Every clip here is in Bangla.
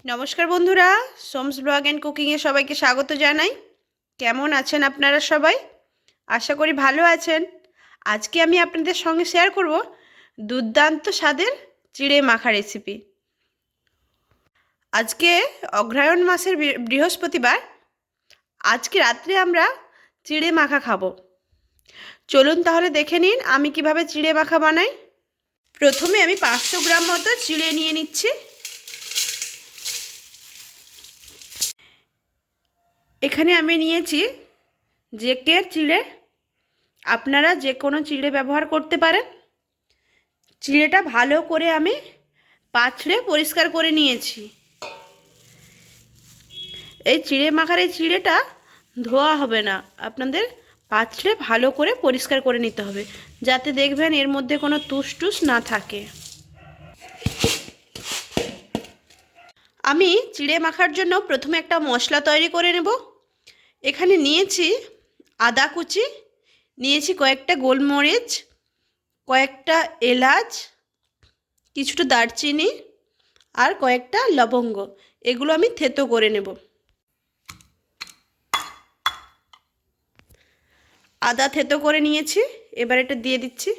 নমস্কার বন্ধুরা, সোমস ব্লগ অ্যান্ড কুকিংয়ে সবাইকে স্বাগত জানাই। কেমন আছেন আপনারা সবাই? আশা করি ভালো আছেন। আজকে আমি আপনাদের সঙ্গে শেয়ার করব দুর্দান্ত স্বাদের চিড়ে মাখা রেসিপি। আজকে অগ্রহায়ণ মাসের বৃহস্পতিবার। আজকে রাত্রে আমরা চিড়ে মাখা খাবো। চলুন তাহলে দেখে নিন আমি কিভাবে চিড়ে মাখা বানাই। প্রথমে আমি 500 গ্রাম মতো চিড়ে নিয়ে নিচ্ছি। এখানে আমি নিয়েছি জেকের চিড়ে। আপনারা যে কোনো চিড়ে ব্যবহার করতে পারেন। চিড়েটা ভালো করে আমি পাছড়ে পরিষ্কার করে নিয়েছি। এই চিড়ে মাখার এই চিড়েটা ধোয়া হবে না, আপনাদের পাছড়ে ভালো করে পরিষ্কার করে নিতে হবে, যাতে দেখবেন এর মধ্যে কোনো তুষ টুস না থাকে। আমি চিড়ে মাখার জন্য প্রথমে একটা মশলা তৈরি করে নেব। এখানে নিয়েছি আদা কুচি, নিয়েছি কয়েকটা গোলমরিচ, কয়েকটা এলাচ, কিছুটা দারচিনি আর কয়েকটা লবঙ্গ। এগুলো আমি থেতো করে নেব। আদা থেতো করে নিয়েছি, এবার এটা দিয়ে দিচ্ছি।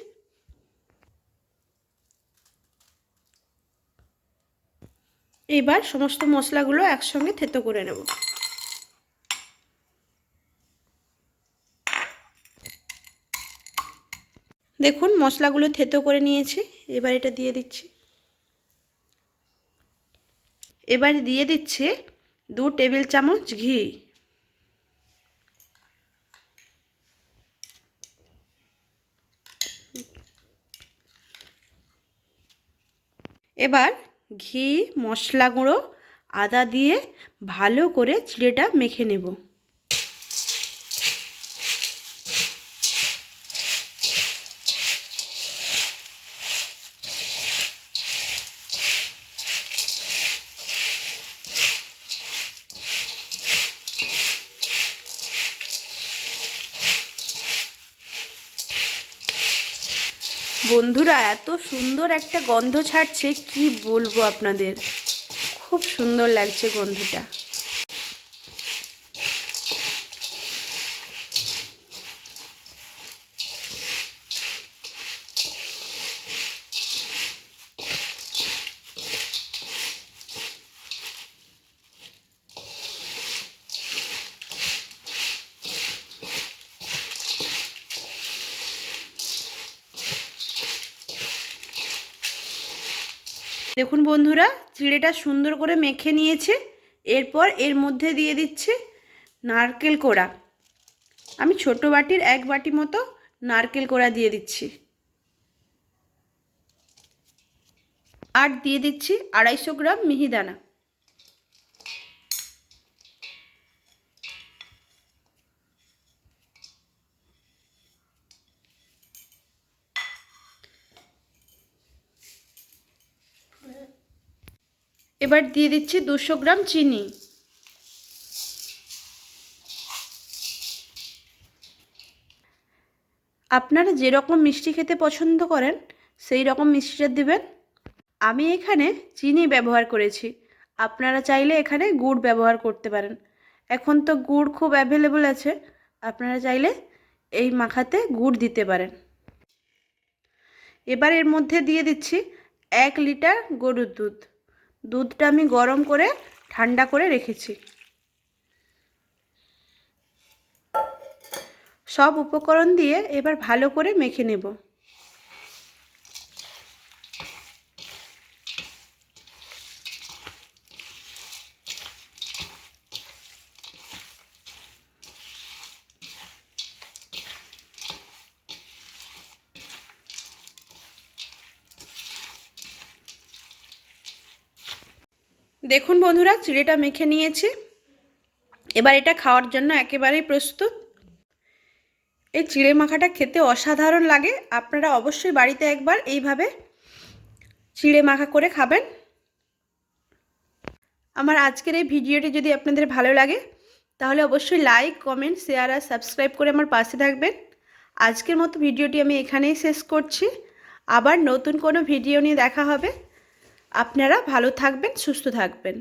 এবার সমস্ত মশলাগুলো একসঙ্গে থেতো করে নেব। দেখুন মশলাগুলো থেতো করে নিয়েছি, এবার এটা দিয়ে দিচ্ছি। এবার দিয়ে দিচ্ছি 2 টেবিল চামচ ঘি। এবার ঘি, মশলা গুঁড়ো, আদা দিয়ে ভালো করে চিড়েটা মেখে নেব। বন্ধুরা, এত সুন্দর একটা গন্ধ ছাড়ছে, কি বলবো আপনাদের, খুব সুন্দর লাগছে গন্ধটা। দেখুন বন্ধুরা, চিড়েটা সুন্দর করে মেখে নিয়েছে। এরপর এর মধ্যে দিয়ে দিচ্ছে নারকেল কোড়া। আমি ছোট বাটির 1 বাটি মতো নারকেল কোড়া দিয়ে দিচ্ছি। আর দিয়ে দিচ্ছি 250 গ্রাম মিহিদানা। এবার দিয়ে দিচ্ছি 200 গ্রাম চিনি। আপনারা যেরকম মিষ্টি খেতে পছন্দ করেন সেই রকম মিষ্টিটা দেবেন। আমি এখানে চিনি ব্যবহার করেছি, আপনারা চাইলে এখানে গুড় ব্যবহার করতে পারেন। এখন তো গুড় খুব অ্যাভেলেবল আছে, আপনারা চাইলে এই মাখাতে গুড় দিতে পারেন। এবার এর মধ্যে দিয়ে দিচ্ছি 1 লিটার গরুর দুধ। দুধটা আমি গরম করে ঠান্ডা করে রেখেছি। সব উপকরণ দিয়ে এবার ভালো করে মেখে নেব। দেখুন বন্ধুরা, চিড়েটা মেখে নিয়েছি। এবার এটা খাওয়ার জন্য একেবারেই প্রস্তুত। এই চিড়ে মাখাটা খেতে অসাধারণ লাগে। আপনারা অবশ্যই বাড়িতে একবার এইভাবে চিড়ে মাখা করে খাবেন। আমার আজকের এই ভিডিওটি যদি আপনাদের ভালো লাগে তাহলে অবশ্যই লাইক, কমেন্ট, শেয়ার আর সাবস্ক্রাইব করে আমার পাশে থাকবেন। আজকের মতো ভিডিওটি আমি এখানেই শেষ করছি। আবার নতুন কোনো ভিডিও নিয়ে দেখা হবে। আপনারা ভালো থাকবেন, সুস্থ থাকবেন।